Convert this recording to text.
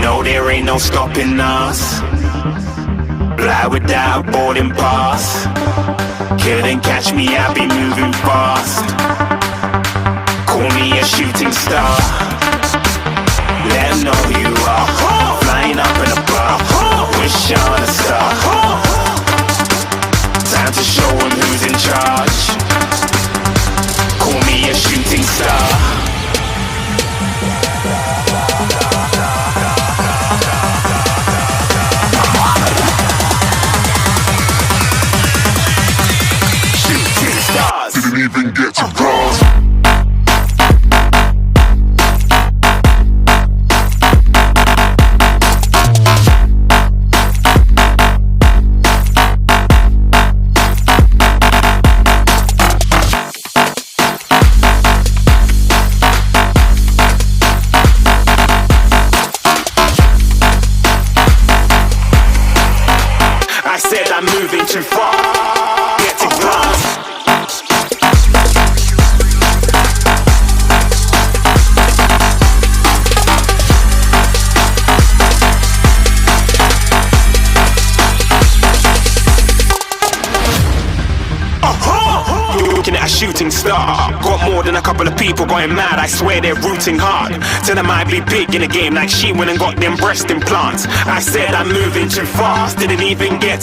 No, there ain't no stopping us. Fly without boarding pass. Couldn't catch me, I'll be moving fast. Call me a shooting star. Let 'em know who you are. Flying up in a bar. Wish on a star. Time to show 'em who's in charge. Call me a shooting star. Didn't even get to cross. I said I'm moving too far. Get to glass. Looking at a shooting star. Got more than a couple of people going mad. I swear they're rooting hard. Tell them I be big in the game like she went and got them breast implants. I said I'm moving too fast. Didn't even get to